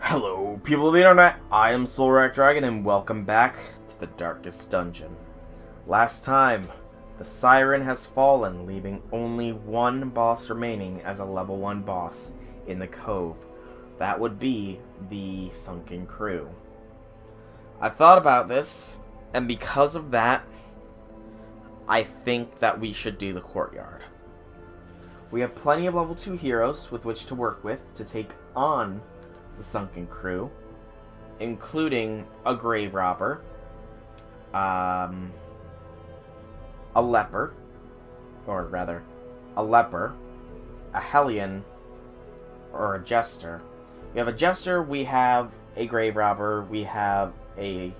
Hello, people of the internet. I am Soulrack Dragon, and welcome back to the Darkest Dungeon. Last time, the Siren has fallen, leaving only one boss remaining as a level 1 boss in the Cove. That would be the Sunken Crew. I've thought about this, and because of that, I think that we should do the courtyard. We have plenty of level 2 heroes with which to work with to take on the Sunken Crew, including a grave robber, a leper, or rather, a leper, a hellion, or a jester. We have a jester, we have a grave robber, we have a... Do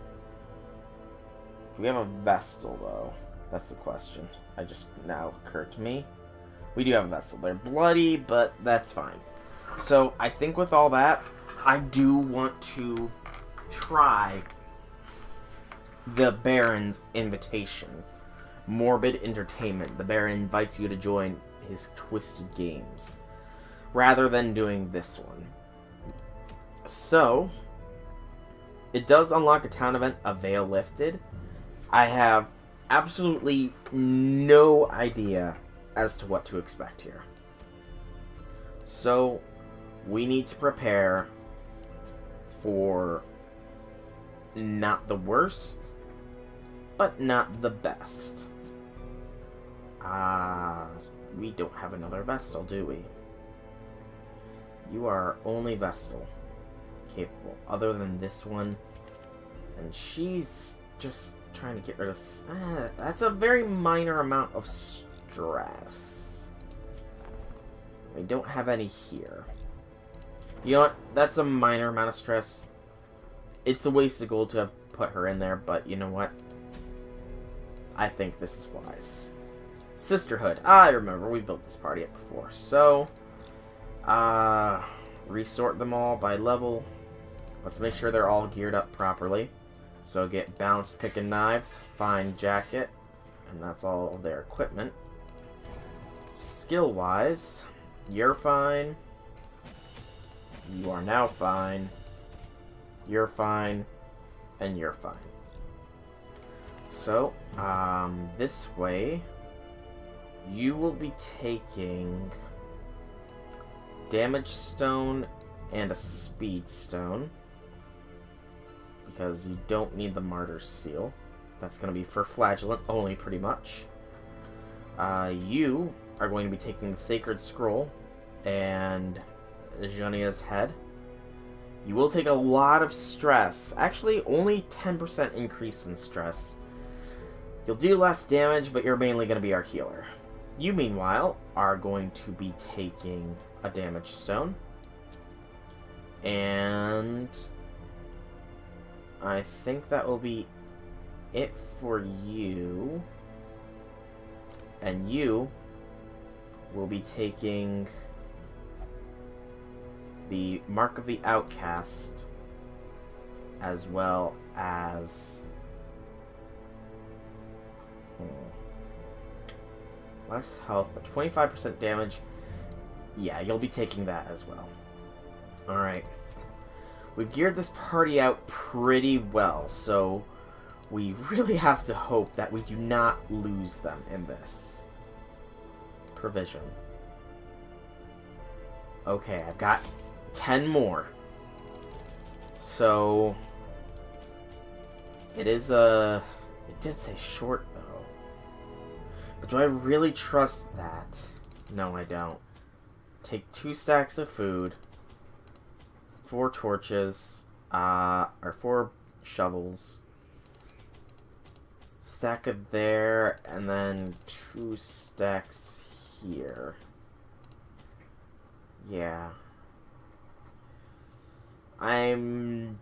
we have a vestal, though? That's the question. I just now occurred to me. We do have a vestal. They're bloody, but that's fine. So, I think with all that, I do want to try the Baron's invitation. Morbid entertainment. The Baron invites you to join his twisted games, rather than doing this one. So, it does unlock a town event, a veil lifted. I have absolutely no idea as to what to expect here. So, we need to prepare for not the worst, but not the best. We don't have another Vestal, do we? You are only Vestal capable, other than this one. And she's just trying to get rid of... that's a very minor amount of stress. We don't have any here. You know what? That's a minor amount of stress. It's a waste of gold to have put her in there, but you know what? I think this is wise. Sisterhood. I remember, we built this party up before. So, resort them all by level. Let's make sure they're all geared up properly. So get balanced pick and knives, fine jacket, and that's all of their equipment. Skill-wise, you're fine. You are now fine. You're fine. And you're fine. So, this way, you will be taking damage stone and a speed stone, because you don't need the martyr's seal. That's going to be for flagellant only, pretty much. You are going to be taking the sacred scroll and Jania's head. You will take a lot of stress. Actually, only 10% increase in stress. You'll do less damage, but you're mainly going to be our healer. You, meanwhile, are going to be taking a damage stone. And I think that will be it for you. And you will be taking the Mark of the Outcast, as well as less health, but 25% damage. Yeah, you'll be taking that as well. Alright. We've geared this party out pretty well, so we really have to hope that we do not lose them in this. Provision. Okay, I've got 10 more. So, it is a... It did say short, though. But do I really trust that? No, I don't. Take 2 stacks of food, 4 torches, or 4 shovels, stack it there, and then 2 stacks here. Yeah. I'm...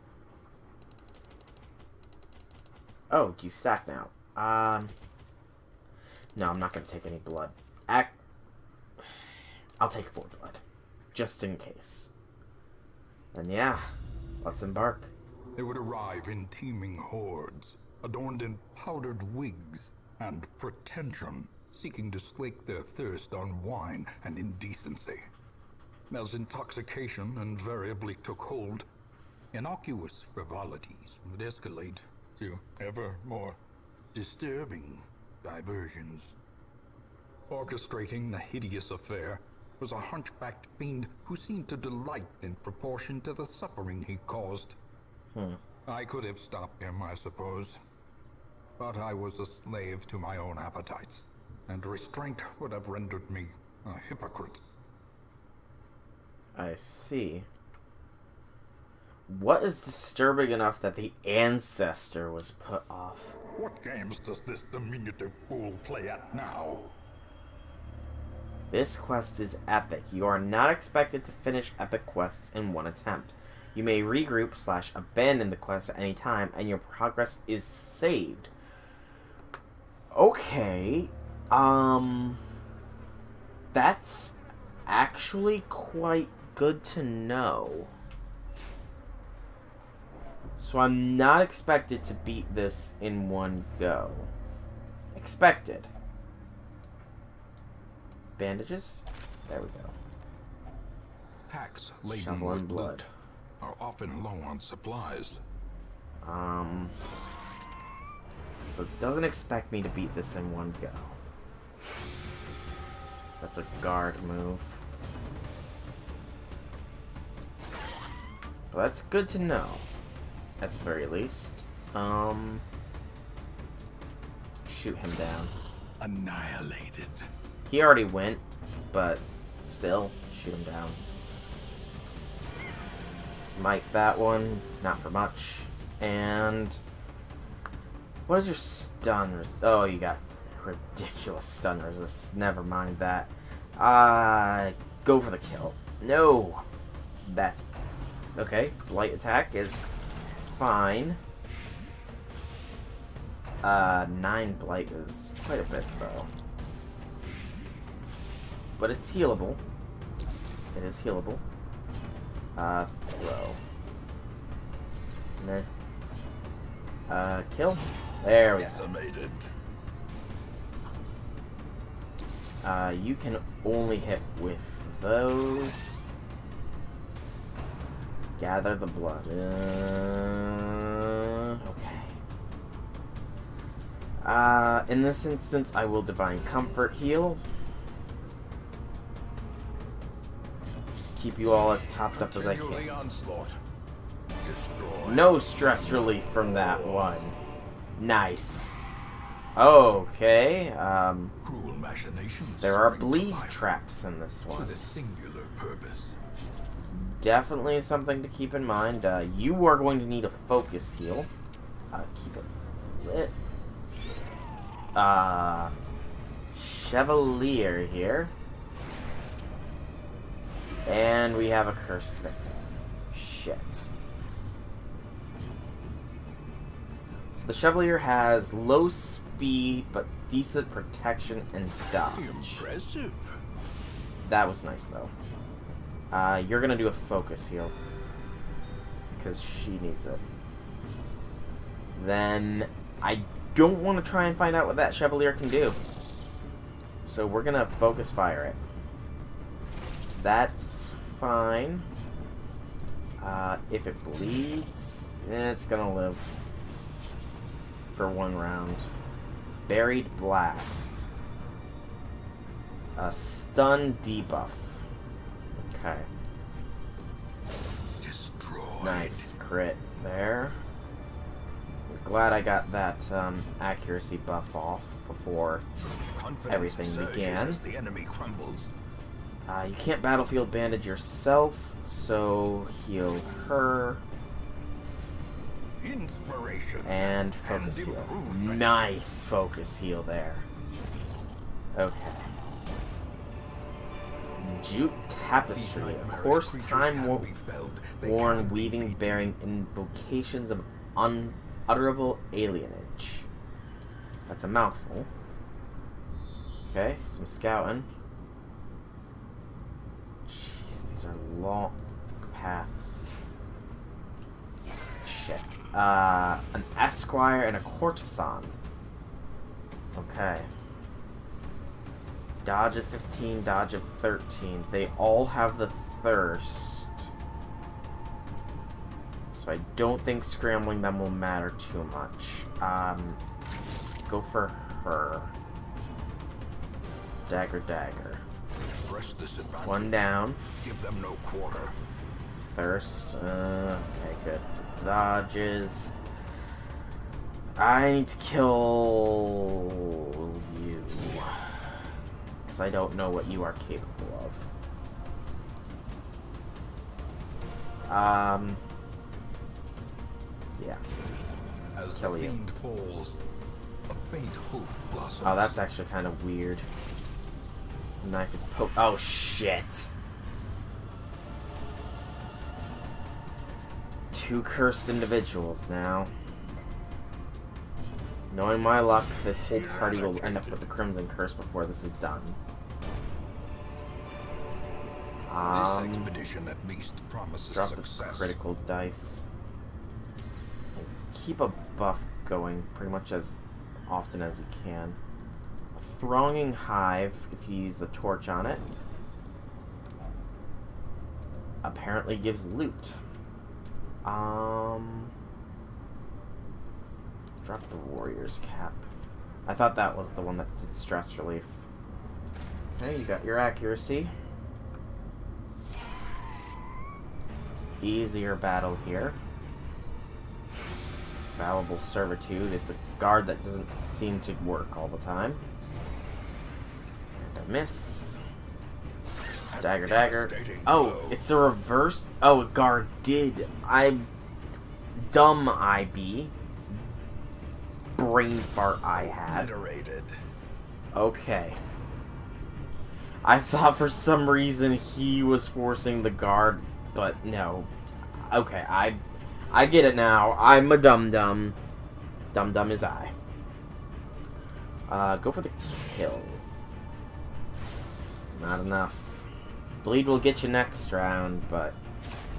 Oh, do you stack now? No, I'm not going to take any blood. I'll take 4 blood. Just in case. And yeah, let's embark. They would arrive in teeming hordes, adorned in powdered wigs and pretension, seeking to slake their thirst on wine and indecency. As intoxication invariably took hold, Innocuous frivolities would escalate to ever more disturbing diversions. Orchestrating the hideous affair was a hunchbacked fiend who seemed to delight in proportion to the suffering he caused. I could have stopped him, I suppose. But I was a slave to my own appetites, and restraint would have rendered me a hypocrite. I see. What is disturbing enough that the ancestor was put off? What games does this diminutive fool play at now? This quest is epic. You are not expected to finish epic quests in one attempt. You may regroup / abandon the quest at any time, and your progress is saved. Okay. That's actually quite good to know. So I'm not expected to beat this in one go. Expected. Bandages? There we go. Packs laden Shovel with and blood. loot are often low on supplies. So it doesn't expect me to beat this in one go. That's a guard move. But that's good to know. At the very least. Shoot him down. Annihilated. He already went, but still, shoot him down. Smite that one, not for much. And what is your stun? Oh, you got ridiculous stun resist. Never mind that. Go for the kill. No, that's okay. Blight attack is fine. 9 blight is quite a bit though. But it's healable. It is healable. Throw. Meh. Kill. There we Decimated. go. You can only hit with those. Gather the blood. Okay. In this instance, I will Divine Comfort heal. Keep you all as topped up as I can. No stress relief from that one. Nice. Okay. There are bleed traps in this one. Definitely something to keep in mind. You are going to need a focus heal. Keep it lit. Chevalier here. And we have a cursed victim. Shit. So the Chevalier has low speed, but decent protection and dodge. Impressive. That was nice, though. You're gonna do a focus heal. Because she needs it. Then, I don't want to try and find out what that Chevalier can do. So we're gonna focus fire it. That's fine. If it bleeds, it's gonna live for one round. Buried Blast. Stun debuff. Okay. Destroyed. Nice crit there. Glad I got that accuracy buff off before everything began. As the enemy crumbles. You can't battlefield bandage yourself, so heal her. Inspiration. And focus heal. Nice focus heal there. Okay. Jute Tapestry. A coarse time-worn weaving bearing invocations of unutterable alienage. That's a mouthful. Okay, some scouting. These are long paths. Shit. An esquire and a courtesan. Okay. Dodge of 15, dodge of 13. They all have the thirst. So so I don't think scrambling them will matter too much. Go for her. Dagger, dagger. Press this advantage. One down. Give them no quarter. Thirst. Okay, good. Dodges. I need to kill you. Because I don't know what you are capable of. Yeah. As Kill the you. fiend falls, a faint hope blossoms. Oh, that's actually kind of weird. The knife is oh, shit. Two cursed individuals now. Knowing my luck, this whole party will end up with the Crimson Curse before this is done. This expedition at least promises Drop success. the critical dice. And keep a buff going pretty much as often as you can. A thronging hive, if you use the torch on it, apparently gives loot. Drop the warrior's cap. I thought that was the one that did stress relief. Okay, you got your accuracy. Easier battle here. Fallible servitude. It's a guard that doesn't seem to work all the time. And a miss. Dagger, dagger. Oh, it's a reverse. Oh, a guard did. Dumb IB. Brain fart I had. Okay. I thought for some reason he was forcing the guard, but no. Okay, I get it now. I'm a dum-dum. Dum-dum is I. Go for the kill. Not enough. Bleed will get you next round, but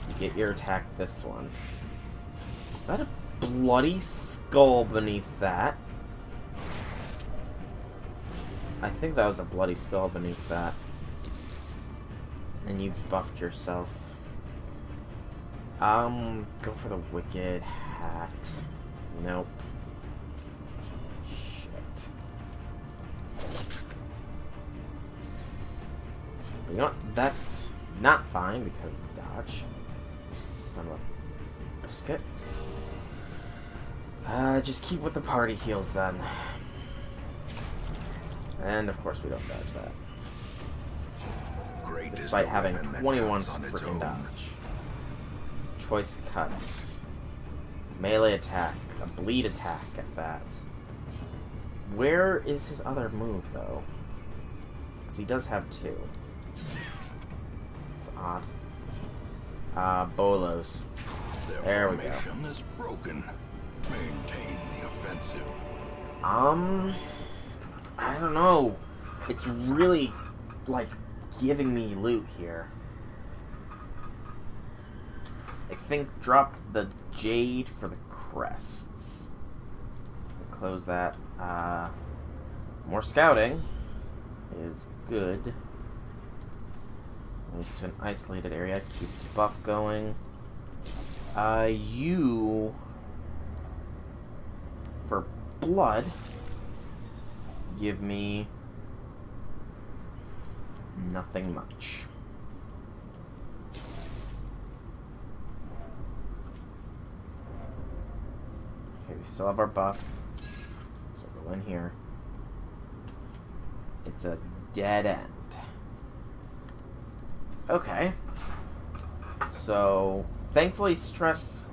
you get your attack this one. Is that a bloody skull beneath that? I think that was a bloody skull beneath that. And you buffed yourself. Go for the wicked hack. Nope. Shit. But you know what? That's not fine because of dodge. You son of a biscuit. Just keep with the party heals then. And of course we don't dodge that. Despite having 21 freaking dodge. Choice cut. Melee attack. A bleed attack at that. Where is his other move though? Because he does have two. It's odd. Bolos. There we go. Is broken. Maintain the offensive. I don't know. It's really, like, giving me loot here. I think drop the jade for the crests. Close that. More scouting is good. Leads to an isolated area. Keep the buff going. You... For blood, give me nothing much. Okay, we still have our buff. So go in here. It's a dead end. Okay. So, thankfully stress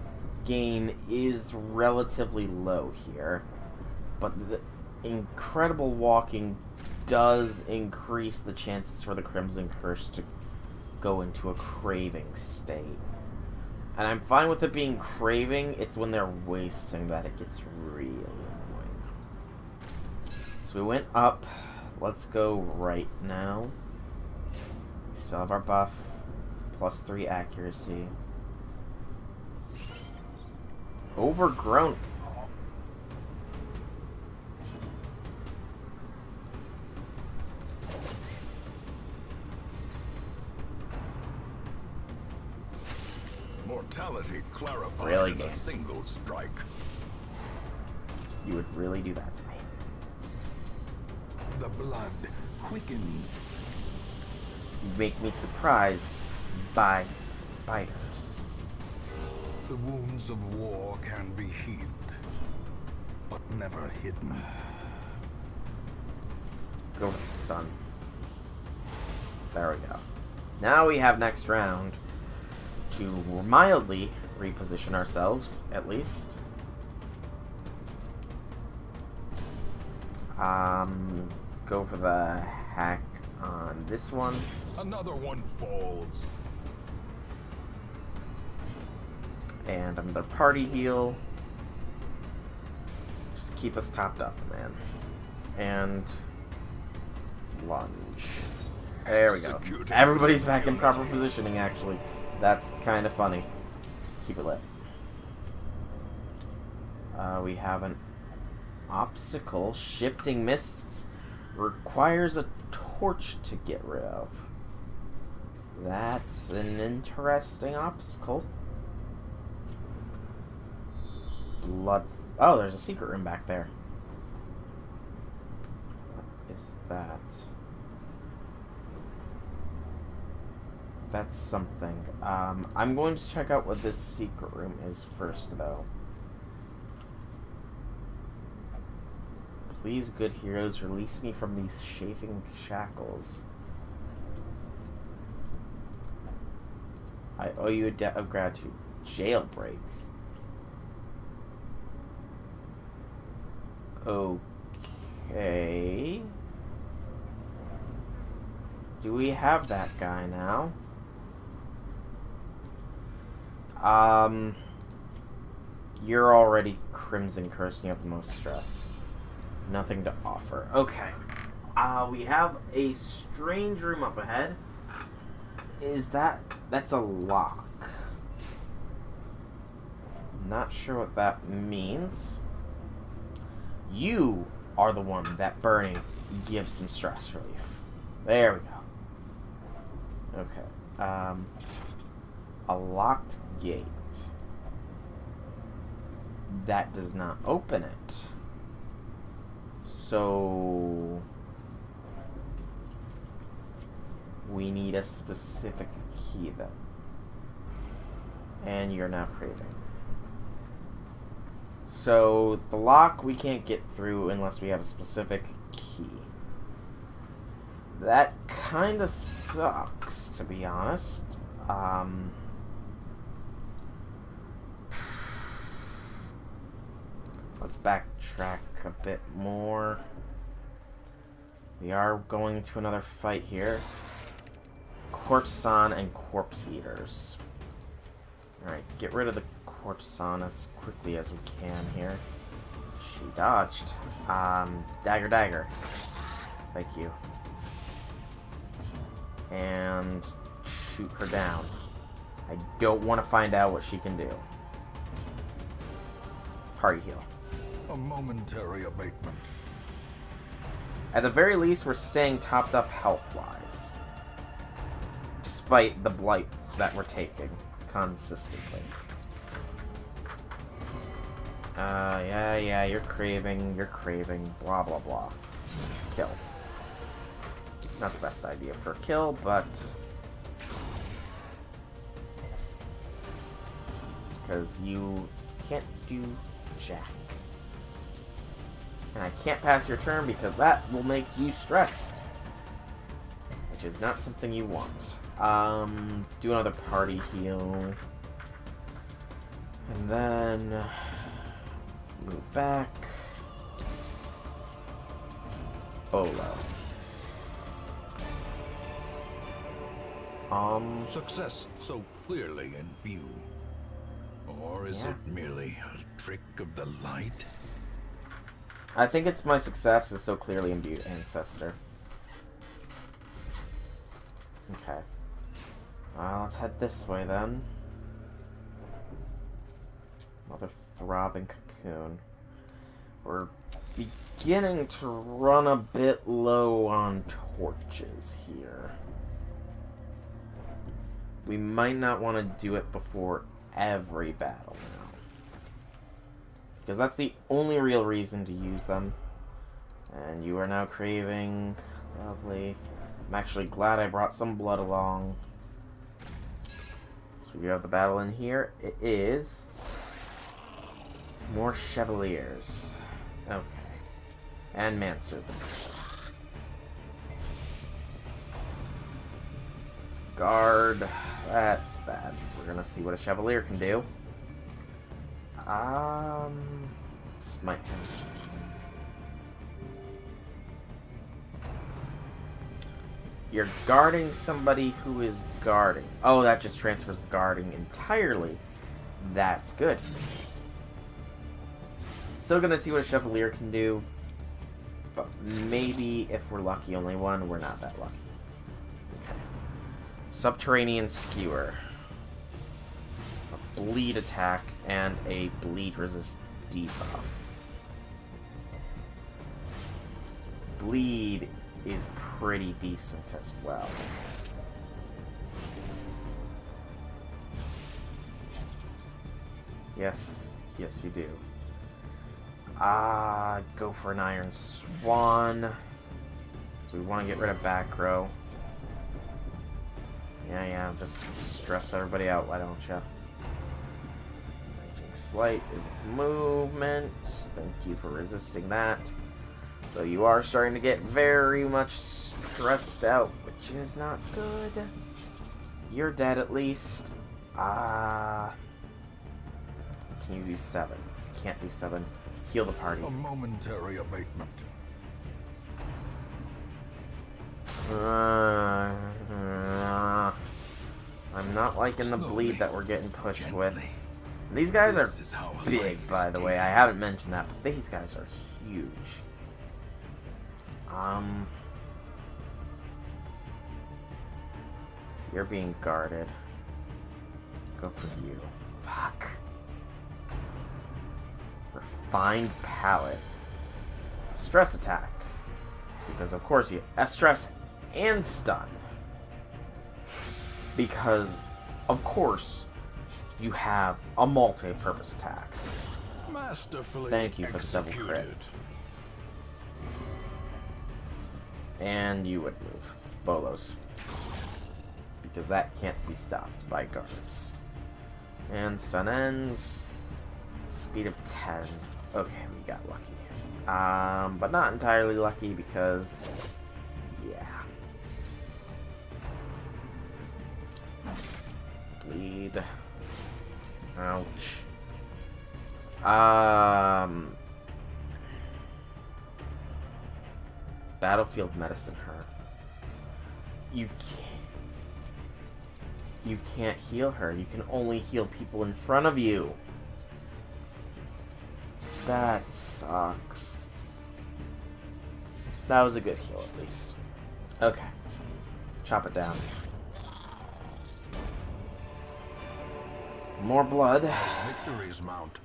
gain is relatively low here, but the incredible walking does increase the chances for the Crimson Curse to go into a craving state. And I'm fine with it being craving, it's when they're wasting that it gets really annoying. So we went up, let's go right now. We still have our buff, +3 accuracy. Overgrown. Mortality reality clarified Really, in a game? single strike. You would really do that to me? The blood quickens. You make me surprised by spiders. The wounds of war can be healed, but never hidden. Go with the stun. There we go. Now we have next round to mildly reposition ourselves, at least. Go for the hack on this one. Another one falls. And another party heal. Just keep us topped up, man. And lunge. There we go. Everybody's back in proper positioning, actually. That's kind of funny. Keep it lit. We have an obstacle. Shifting mists requires a torch to get rid of. That's an interesting obstacle. Blood. Oh, there's a secret room back there. What is that? That's something. I'm going to check out what this secret room is first, though. Please, good heroes, release me from these chafing shackles. I owe you a debt of gratitude. Jailbreak. Okay. Do we have that guy now? You're already Crimson Curse and you have the most stress. Nothing to offer. Okay. We have a strange room up ahead. That's a lock. Not sure what that means. You are the one that burning gives some stress relief. There we go. Okay. A locked gate. That does not open it. So we need a specific key then. And you're now craving. So the lock we can't get through unless we have a specific key. That kind of sucks, to be honest. Let's backtrack a bit more. We are going to another fight here. Quartzon and Corpse Eaters. Alright, get rid of the Quartzon as quickly as we can here. She dodged. Dagger. Thank you. And shoot her down. I don't want to find out what she can do. Party heal. A momentary abatement. At the very least, we're staying topped up health-wise. Despite the blight that we're taking consistently. Yeah, you're craving, blah, blah, blah. Kill. Not the best idea for a kill, but... because you can't do jack. And I can't pass your turn because that will make you stressed. Which is not something you want. Do another party heal. And then... move back. Bolo. Success so clearly in view. Or is it merely a trick of the light? I think it's my success is so clearly imbued, Ancestor. Okay. Let's head this way then. Another throbbing cocoon. We're beginning to run a bit low on torches here. We might not want to do it before every battle now. Because that's the only real reason to use them. And you are now craving. Lovely. I'm actually glad I brought some blood along. So we have the battle in here. It is more Chevaliers. Okay. And Manservants. Guard. That's bad. We're gonna see what a Chevalier can do. Smite him. You're guarding somebody who is guarding. Oh, that just transfers the guarding entirely. That's good. Still gonna see what a Chevalier can do. But maybe if we're lucky, only one. We're not that lucky. Okay. Subterranean Skewer. A bleed attack and a bleed resist debuff. Bleed is pretty decent as well. Yes. Yes, you do. Go for an Iron Swan. So we want to get rid of back row. Yeah, just stress everybody out, why don't ya? Raging Slight is movement. Thank you for resisting that. So you are starting to get very much stressed out, which is not good. You're dead at least. Can you do 7? Can't do 7. Heal the party. A momentary abatement. I'm not liking the bleed that we're getting pushed with. These guys are big, by the way. I haven't mentioned that, but these guys are huge. You're being guarded. Go for you. Fuck. Refined Palate. Stress attack. Because of course you stress and stun. Because of course you have a multi-purpose attack. Masterfully Thank you for the double crit. And you would move. Bolos. Because that can't be stopped by guards. And stun ends. Speed of 10. Okay, we got lucky. But not entirely lucky because... yeah. Bleed. Ouch. Battlefield medicine her. You can't heal her. You can only heal people in front of you. That sucks. That was a good heal, at least. Okay. Chop it down. More blood. Victories mount.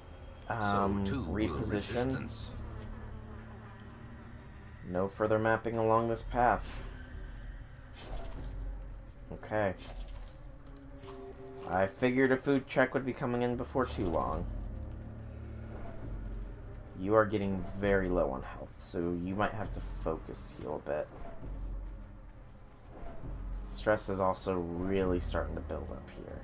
Reposition. No further mapping along this path. Okay. I figured a food check would be coming in before too long. You are getting very low on health, so you might have to focus heal a bit. Stress is also really starting to build up here.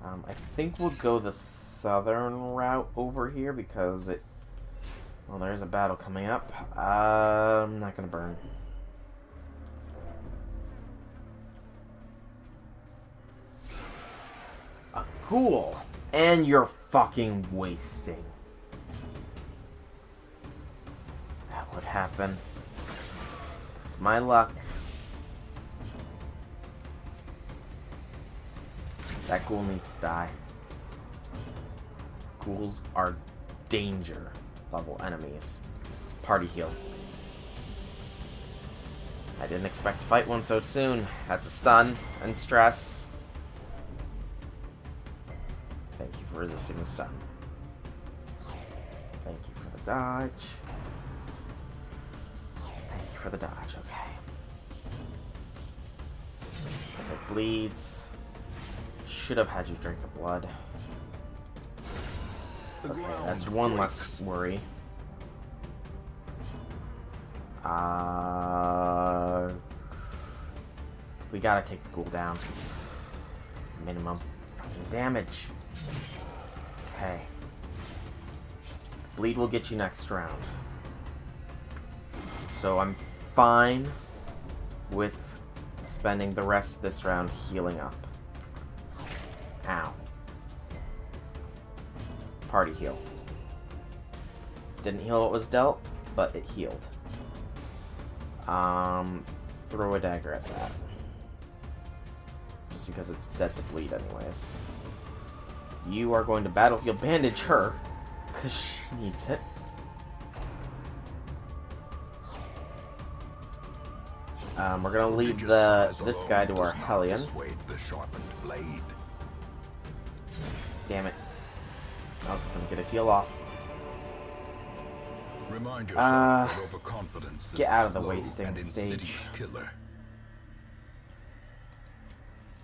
I think we'll go the southern route over here because it... well, there's a battle coming up. I'm not gonna burn. A ghoul! And you're fucking wasting. That would happen. It's my luck. That ghoul needs to die. Ghouls are danger level enemies. Party heal. I didn't expect to fight one so soon. That's a stun and stress. Thank you for resisting the stun. Thank you for the dodge. Thank you for the dodge, okay. That bleeds. should have had you drink of blood. Okay, that's one less worry. We gotta take the ghoul down. Minimum fucking damage. Okay. Bleed will get you next round. So I'm fine with spending the rest of this round healing up. Ow. Party heal. Didn't heal what was dealt, but it healed. Throw a dagger at that. Just because it's dead to bleed anyways. You are going to battlefield bandage her, because she needs it. We're gonna leave this guy to our Hellion. Damn it. I was gonna get a heal off. Remind yourself that overconfidence get out of the slow wasting and stage. insidious killer.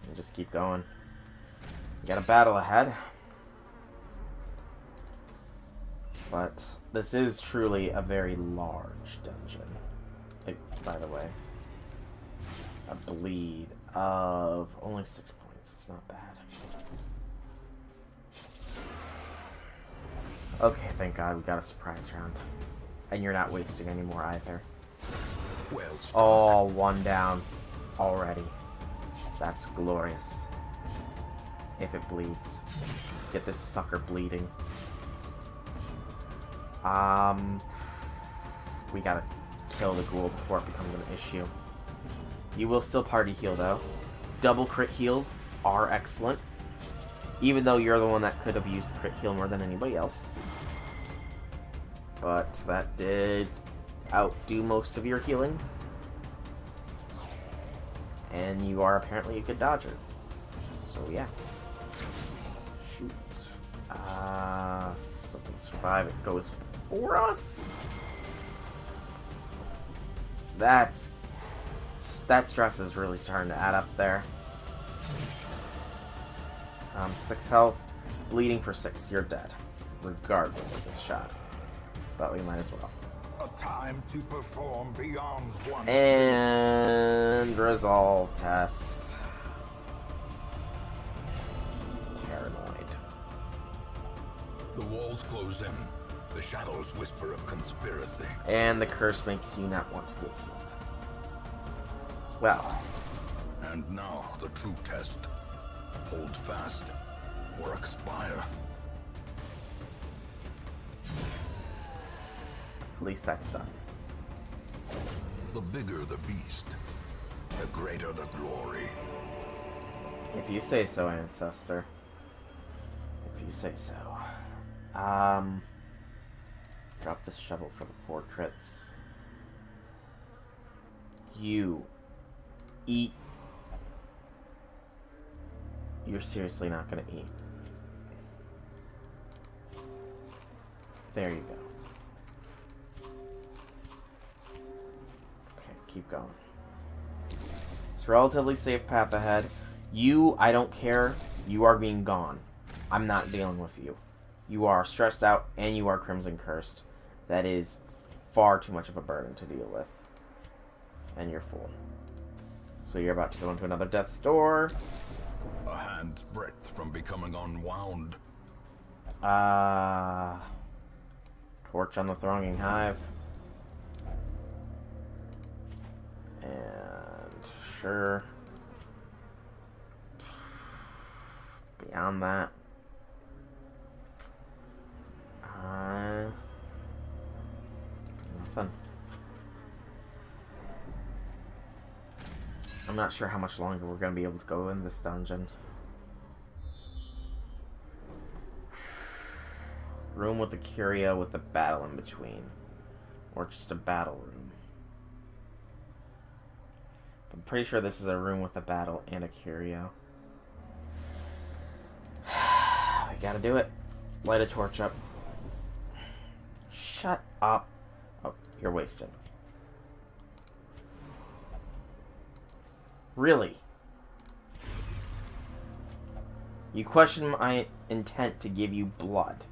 And just keep going. We got a battle ahead. But this is truly a very large dungeon. Like, by the way. A bleed of only 6 points. It's not bad. Okay, thank God we got a surprise round. And you're not wasting any more either. Well, oh, one down already. That's glorious. If it bleeds. Get this sucker bleeding. We gotta kill the ghoul before it becomes an issue. You will still party heal though. Double crit heals are excellent. Even though you're the one that could have used the crit heal more than anybody else. But that did outdo most of your healing. And you are apparently a good dodger. So yeah. Shoot. Something survive. It goes for us. That stress is really starting to add up there. 6 health, bleeding for 6. You're dead, regardless of this shot. But we might as well. a time to perform beyond one. And resolve test. Paranoid. The walls close in. The shadows whisper of conspiracy. And the curse makes you not want to get healed. Well. And now the true test. Hold fast or expire. At least that's done. The bigger the beast, the greater the glory. If you say so, Ancestor. If you say so. Drop this shovel for the portraits. You eat. You're seriously not gonna eat. There you go. Okay, keep going. It's a relatively safe path ahead. You, I don't care. You are being gone. I'm not dealing with you. You are stressed out and you are Crimson Cursed. That is far too much of a burden to deal with. And you're full. So you're about to go into another death's door. A hand's breadth from becoming unwound. Torch on the thronging hive. And sure. Beyond that. Nothing. I'm not sure how much longer we're going to be able to go in this dungeon. Room with a curio with a battle in between. Or just a battle room. I'm pretty sure this is a room with a battle and a curio. We gotta do it. Light a torch up. Shut up. Oh, you're wasted. Really? You question my intent to give you blood.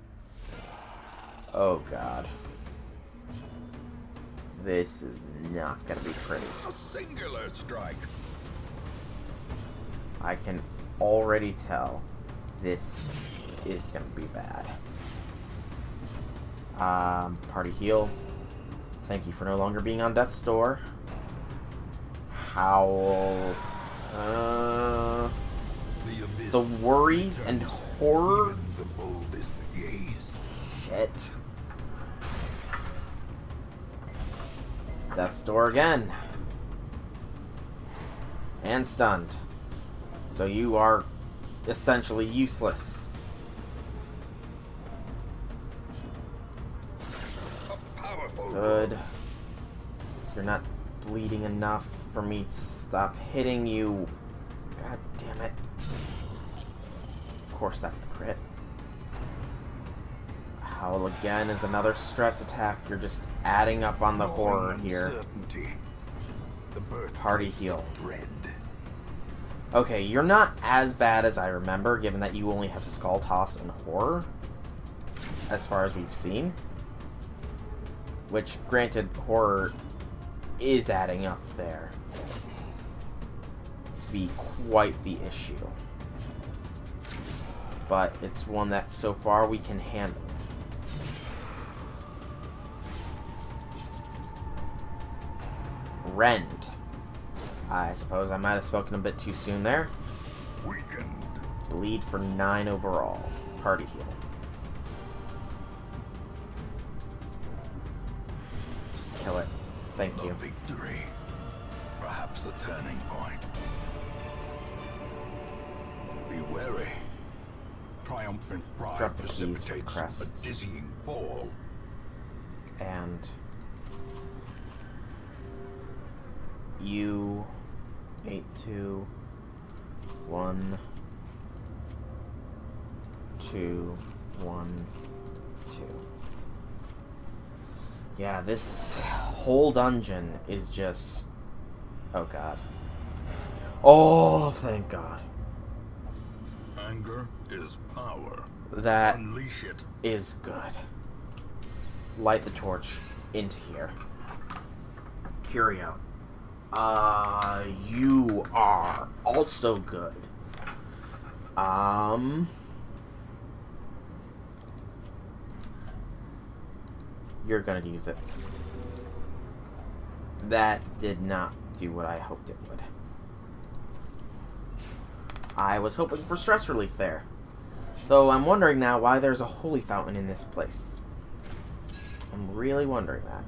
Oh god. This is not gonna be pretty. A singular strike. I can already tell this is gonna be bad. Party heal. Thank you for no longer being on death's door. Howl. The worries and horror. Even the boldest gaze. Shit. Death's door again. And stunned. So you are essentially useless. Good. You're not bleeding enough for me to stop hitting you. God damn it. Of course that's the crit. Howl again is another stress attack. You're just adding up on the horror here. Party heal. Okay, you're not as bad as I remember, given that you only have Skull Toss and Horror, as far as we've seen. Which, granted, Horror is adding up there to be quite the issue. But it's one that, so far, we can handle. Rend. I suppose I might have spoken a bit too soon there. Weakened. Bleed for 9 overall. Party heal. Just kill it. Thank you. A victory. Perhaps the turning point. Be wary. Triumphant pride Drop the keys for precipitates crests. a dizzying fall. And you 8, 2, 1, 2, 1, 2. Yeah, this whole dungeon is just... Oh god. Oh, thank god. Anger is power. That Unleash it. is good. Light the torch into here. Curio. You are also good. You're gonna use it. That did not do what I hoped it would. I was hoping for stress relief there. Though I'm wondering now why there's a holy fountain in this place. I'm really wondering that.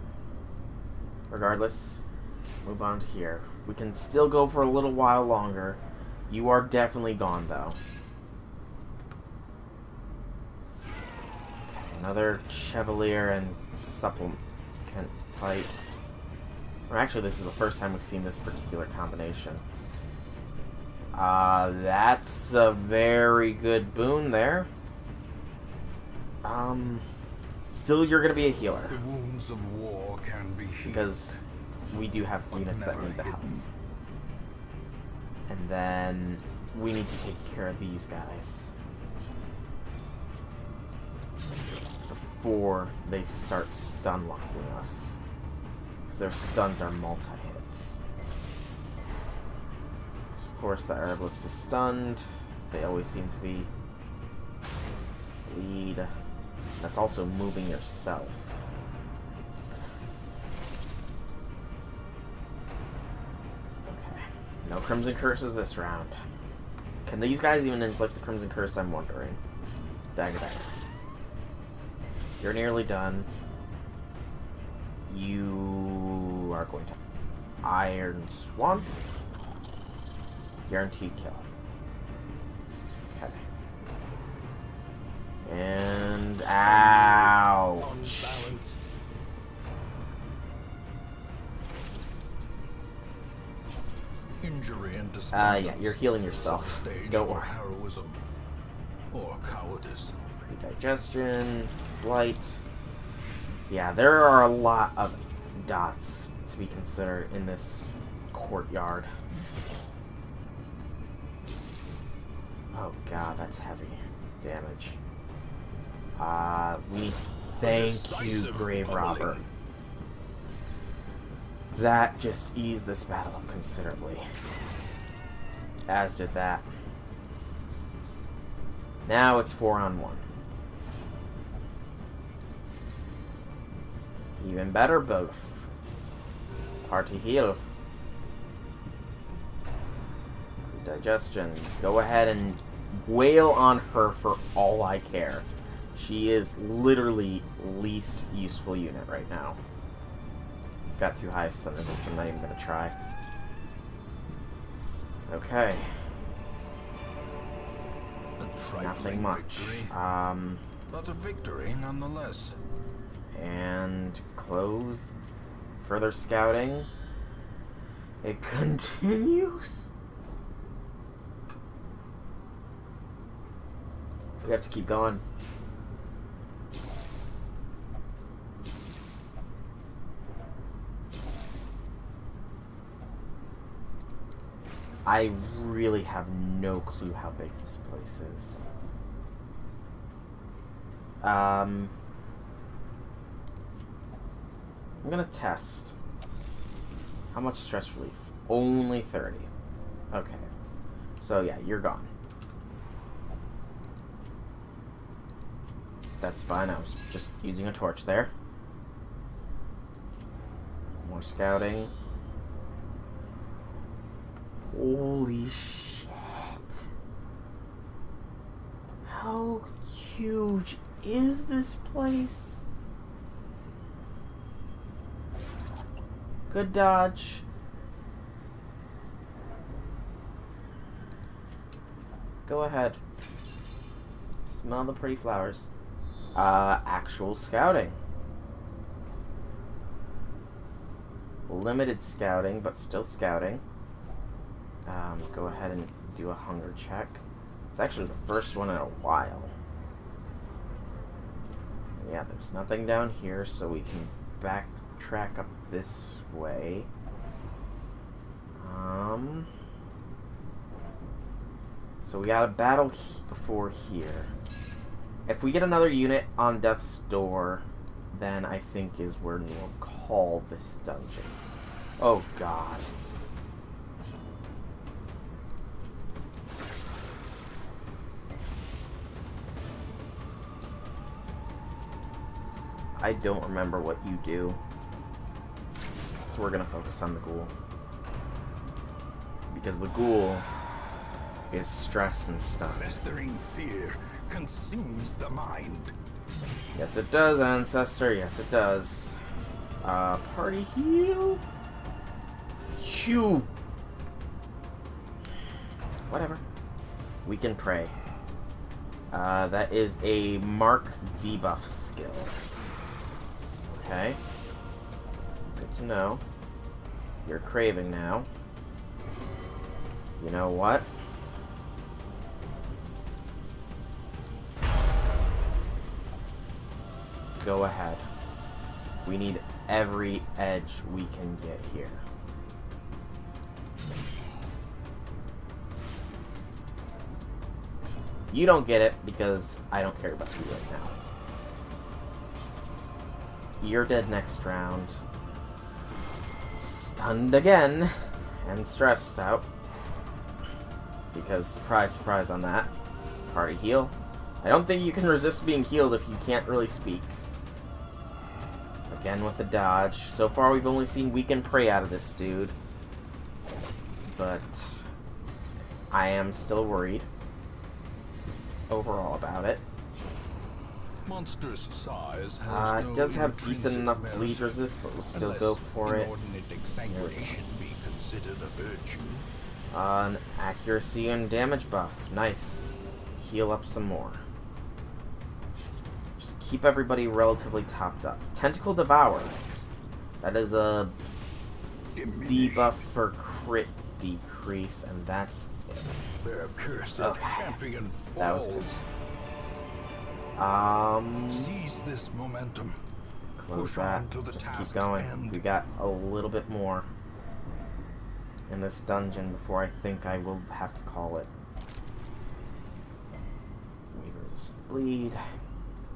Regardless, move on to here. We can still go for a little while longer. You are definitely gone, though. Okay, another Chevalier and Supplicant fight. Or actually, this is the first time we've seen this particular combination. That's a very good boon there. Still, you're gonna be a healer. The wounds of war can be healed. Because we do have units that need the health. And then we need to take care of these guys before they start stun locking us. Because their stuns are multi-hits. Of course, the herbalist is stunned. They always seem to be. Bleed. That's also moving yourself. Okay. No Crimson Curses this round. Can these guys even inflict the Crimson Curse? I'm wondering. Dagger, dagger. You're nearly done. You are going to Iron Swamp. Guaranteed kill. Okay. And ouch. Injury and Yeah, you're healing yourself. Don't worry. Heroism or cowardice. Digestion, blight. Yeah, there are a lot of dots to be considered in this courtyard. Oh god, that's heavy damage. We need to thank you, Grave Robber. That just eased this battle up considerably. As did that. Now it's 4-on-1. Even better, both. Party heal. Digestion. Go ahead and wail on her for all I care. She is literally least useful unit right now. It's got too high stun resist. I'm not even gonna try. Okay. Nothing much. But a victory nonetheless. And close. Further scouting. It continues. We have to keep going. I really have no clue how big this place is. I'm gonna test. How much stress relief? Only 30. Okay. So yeah, you're gone. That's fine. I was just using a torch there. More scouting. Holy shit. How huge is this place? Good dodge. Go ahead. Smell the pretty flowers. Actual scouting. Limited scouting, but still scouting. Go ahead and do a hunger check. It's actually the first one in a while. Yeah, there's nothing down here, so we can backtrack up this way. So we got a battle before here. If we get another unit on Death's Door, then I think is where we'll call this dungeon. Oh god. I don't remember what you do. So we're gonna focus on the ghoul. Because the ghoul is stress and stun. Festering fear consumes the mind. Yes it does, Ancestor. Yes it does. Party heal? Phew. Whatever. We can pray. That is a mark debuff skill. Okay. Good to know. You're craving now. You know what? Go ahead. We need every edge we can get here. You don't get it because I don't care about you right now. You're dead next round. Stunned again. And stressed out. Because, surprise, surprise on that. Party heal. I don't think you can resist being healed if you can't really speak. Again with the dodge. So far we've only seen weaken prey out of this dude. But I am still worried overall about it. Monstrous size has it does have decent enough bleed resist, but we'll still go for it. Exsanguination be considered a virtue. An accuracy and damage buff. Nice. Heal up some more. Just keep everybody relatively topped up. Tentacle Devour. That is a debuff for crit decrease, and that's it. Their cursed Okay. champion That was good. Seize this momentum. Close Push on that. to the Just keep task's going. end. We got a little bit more in this dungeon before I think I will have to call it. bleed.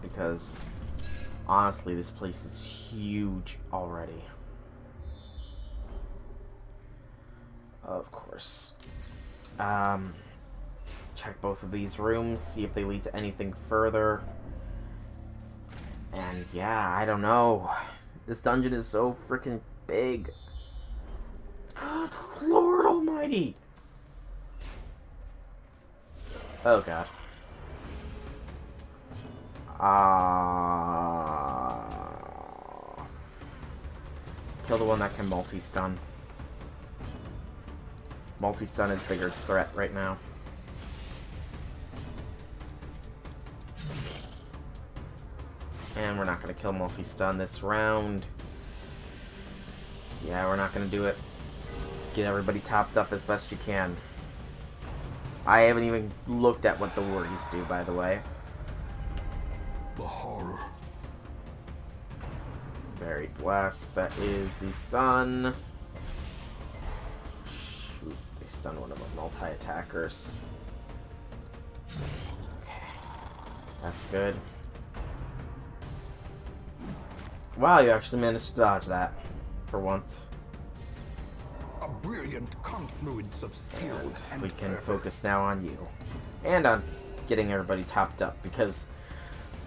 Because, honestly, this place is huge already. Of course. Check both of these rooms, see if they lead to anything further. And yeah, I don't know. This dungeon is so freaking big. Good Lord Almighty! Oh God. Kill the one that can multi-stun. Multi-stun is a bigger threat right now. And we're not going to kill multi-stun this round. Yeah, we're not going to do it. Get everybody topped up as best you can. I haven't even looked at what the worries do, by the way. The horror. Buried Blast. That is the stun. Shoot, they stunned one of the multi-attackers. Okay. That's good. Wow, you actually managed to dodge that. For once. A brilliant confluence of skill and we can purpose. focus now on you. And on getting everybody topped up. Because,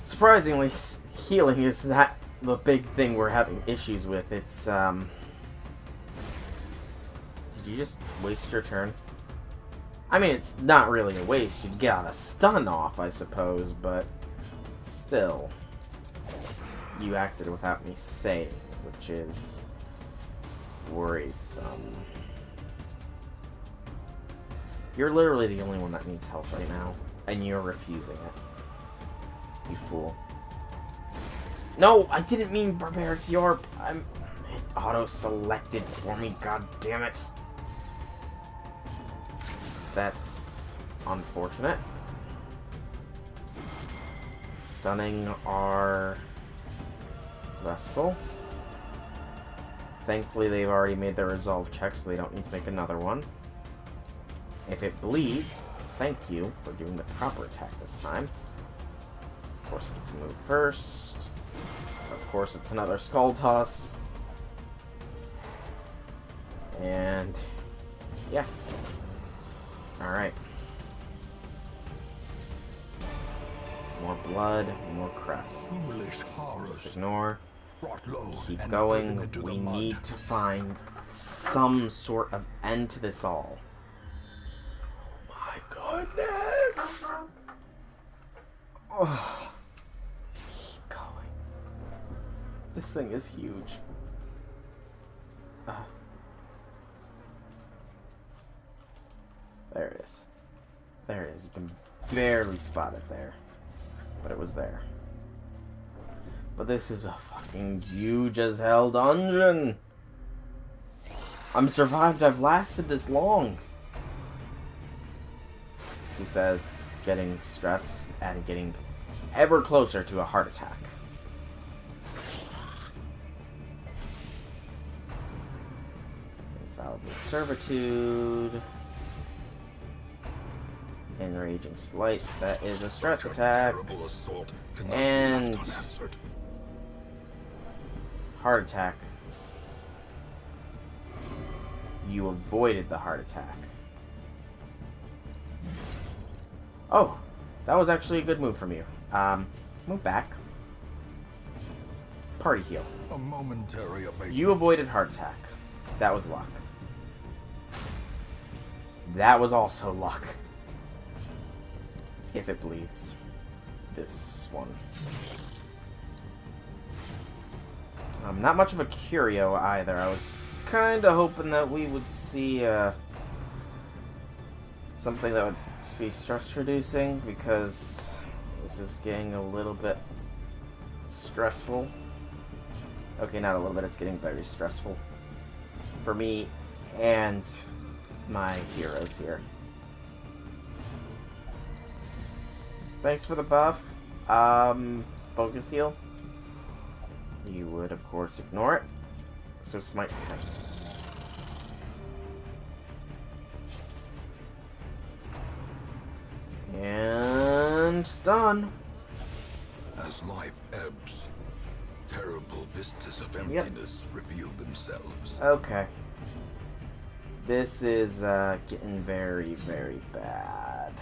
surprisingly, healing is not the big thing we're having issues with. It's, Did you just waste your turn? I mean, it's not really a waste. You'd get a stun off, I suppose, but still. You acted without me saying, which is worrisome. You're literally the only one that needs help right now, and you're refusing it. You fool. No, I didn't mean Barbaric Yorp. It auto-selected for me, god damn it. That's unfortunate. Stunning our vessel. Thankfully, they've already made their resolve check, so they don't need to make another one. If it bleeds, thank you for doing the proper attack this time. Of course, it gets a move first. Of course, it's another Skull Toss. And yeah. Alright. More blood, more crest. Foolish horrors. Just ignore. Brought low Keep and going. driven into the We mud. need to find some sort of end to this all. Oh my goodness! Oh. Keep going. This thing is huge. There it is. There it is. You can barely spot it there. But it was there. But this is a fucking huge as hell dungeon. I'm survived. I've lasted this long. He says, getting stressed and getting ever closer to a heart attack. Infallible Servitude. Enraging Slight. That is a stress attack. Terrible assault cannot be And left unanswered. heart attack. You avoided the heart attack. Oh, that was actually a good move from you. Move back. Party heal. A momentary abatement. You avoided heart attack. That was luck. That was also luck. If it bleeds. This one. Not much of a curio either. I was kind of hoping that we would see something that would be stress reducing, because this is getting a little bit stressful. Okay, not a little bit, it's getting very stressful for me and my heroes here. Thanks for the buff. Focus heal. You would, of course, ignore it. So smite. And stun. As life ebbs, terrible vistas of emptiness reveal themselves. Okay. This is getting very, very bad.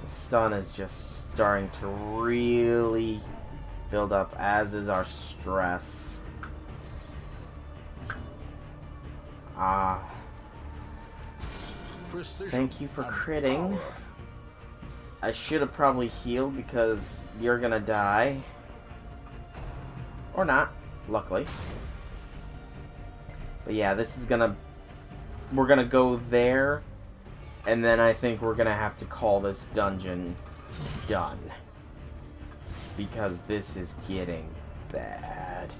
The stun is just starting to really build up, as is our stress. Thank you for critting. I should have probably healed because you're gonna die. Or not, luckily. But yeah, this is gonna... We're gonna go there, and then I think we're gonna have to call this dungeon done. Because this is getting bad.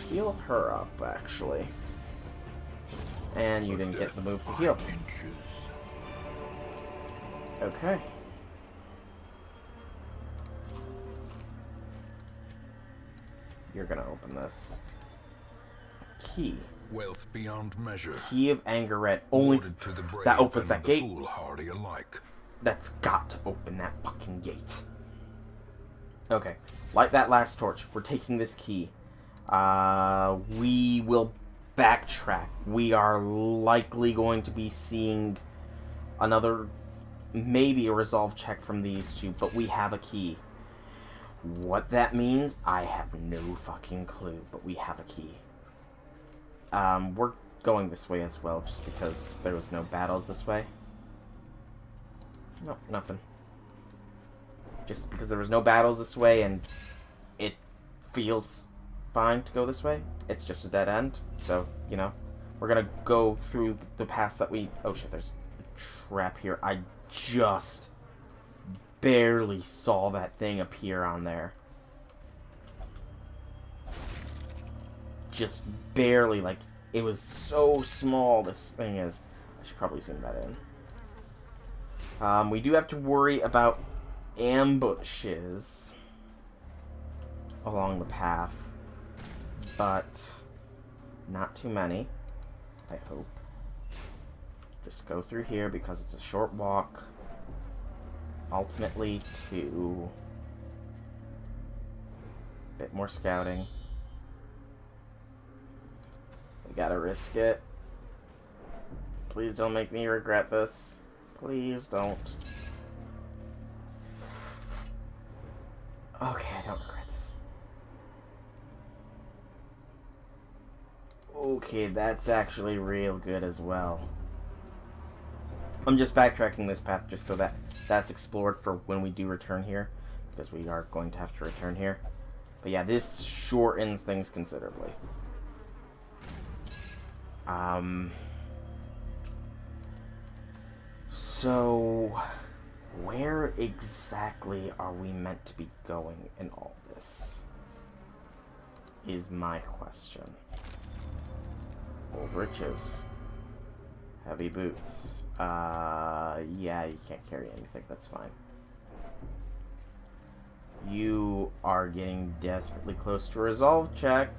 Heal her up, actually. And you didn't get the move to heal. Okay. You're gonna open this. Key. Wealth beyond measure. Key of Angered. Only that opens that gate. Foolhardy alike. That's got to open that fucking gate. Okay. Light that last torch. We're taking this key. We will backtrack. We are likely going to be seeing another, maybe a resolve check from these two, but we have a key. What that means, I have no fucking clue, but we have a key. We're going this way as well, just because there was no battles this way. Nope, nothing. Just because there was no battles this way, and it feels fine to go this way. It's just a dead end, so, you know. We're gonna go through the paths that we... Oh shit, there's a trap here. I just barely saw that thing appear on there. Just barely, like, it was so small, this thing is. I should probably zoom that in. We do have to worry about ambushes along the path, but not too many, I hope. Just go through here because it's a short walk, ultimately to a bit more scouting. We gotta risk it. Please don't make me regret this. Please don't. Okay, I don't regret this. Okay, that's actually real good as well. I'm just backtracking this path just so that that's explored for when we do return here, because we are going to have to return here. But yeah, this shortens things considerably. So, where exactly are we meant to be going in all this? Is my question. Old riches. Heavy boots. Yeah, you can't carry anything, that's fine. You are getting desperately close to a resolve check.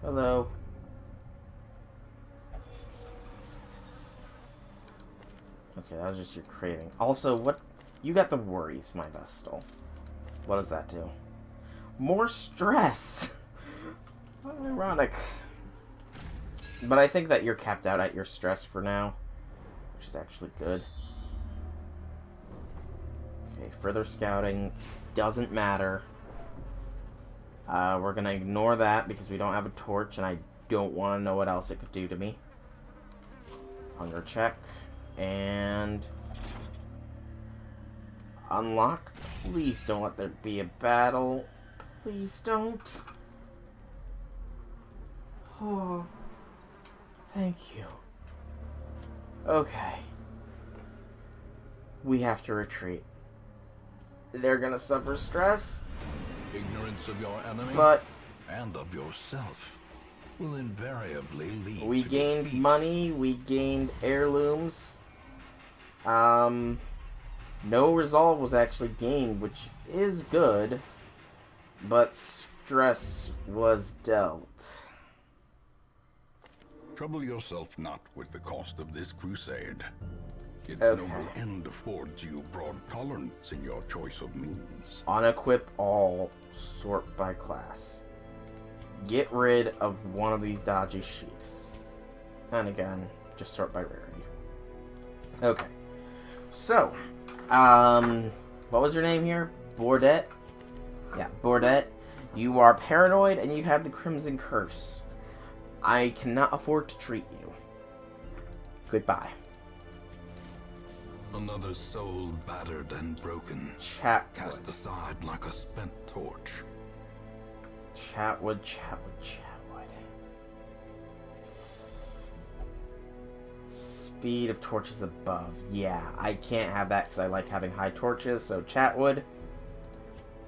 Hello. Okay, that was just your craving. Also, what... You got the worries, my Vestal. What does that do? More stress! Ironic. But I think that you're capped out at your stress for now, which is actually good. Okay, further scouting doesn't matter. We're gonna ignore that because we don't have a torch and I don't want to know what else it could do to me. Hunger check. And unlock. Please don't let there be a battle. Please don't. Oh, thank you. Okay. We have to retreat. They're gonna suffer stress. Ignorance of your enemy but and of yourself will invariably lead we to gained defeat. money, we gained heirlooms. No resolve was actually gained, which is good, but stress was dealt. Trouble yourself not with the cost of this crusade. Its Okay. noble end affords you broad tolerance in your choice of means. Unequip all, sort by class. Get rid of one of these dodgy sheaths. And again, just sort by rarity. Okay. So, what was your name here? Bordet? Yeah, Bordet. You are paranoid and you have the Crimson Curse. I cannot afford to treat you. Goodbye. Another soul battered and broken, Chatwood. cast aside like a spent torch. Chatwood. Speed of torches above. Yeah, I can't have that because I like having high torches, so Chatwood.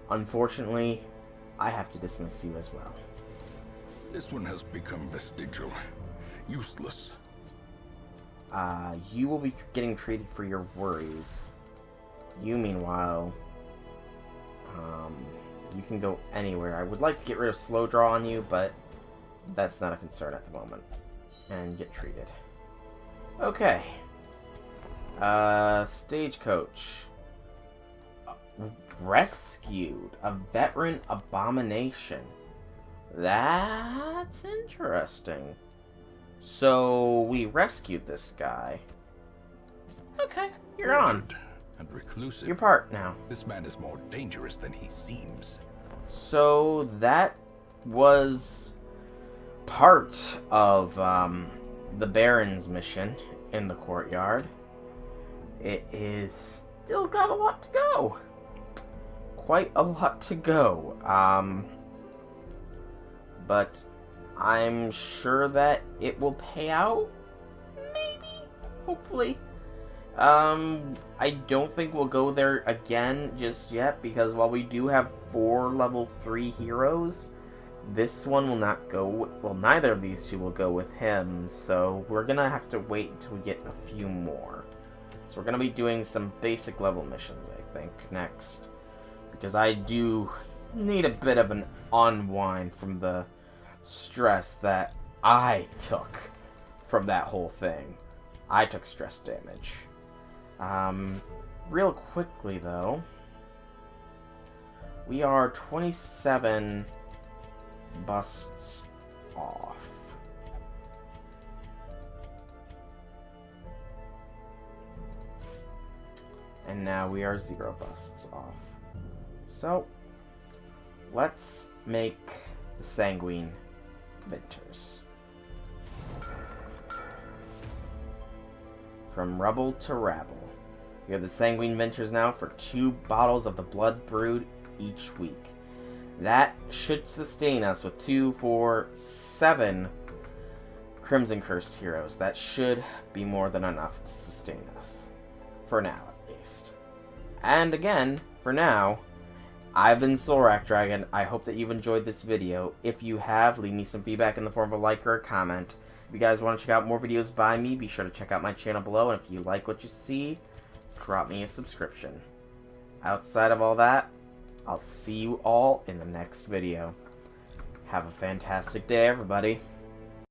Unfortunately, I have to dismiss you as well. This one has become vestigial, useless. You will be getting treated for your worries. You, meanwhile, you can go anywhere. I would like to get rid of slow draw on you, but that's not a concern at the moment. And get treated. Okay. Stagecoach. Rescued. A veteran abomination. That's interesting. So, we rescued this guy. Okay, you're on. Rigid and reclusive. You're part now. This man is more dangerous than he seems. So, that was part of the Baron's mission in the courtyard. It is still got a lot to go. Quite a lot to go. But I'm sure that it will pay out. Maybe. Hopefully. I don't think we'll go there again just yet, because while we do have 4 level 3 heroes, this one will not go, well, neither of these two will go with him, so we're gonna have to wait until we get a few more. So we're gonna be doing some basic level missions, I think, next. Because I do need a bit of an unwind from the stress that I took from that whole thing. I took stress damage. Real quickly, though, we are 27 busts off. And now we are 0 busts off. So, let's make the Sanguine Vinters. From rubble to rabble. We have the Sanguine Vinters now for 2 bottles of the Blood Brood each week. That should sustain us with 2, 4, 7 Crimson Cursed heroes. That should be more than enough to sustain us. For now, at least. And again, for now, I've been Soulrack Dragon. I hope that you've enjoyed this video. If you have, leave me some feedback in the form of a like or a comment. If you guys want to check out more videos by me, be sure to check out my channel below. And if you like what you see, drop me a subscription. Outside of all that, I'll see you all in the next video. Have a fantastic day, everybody.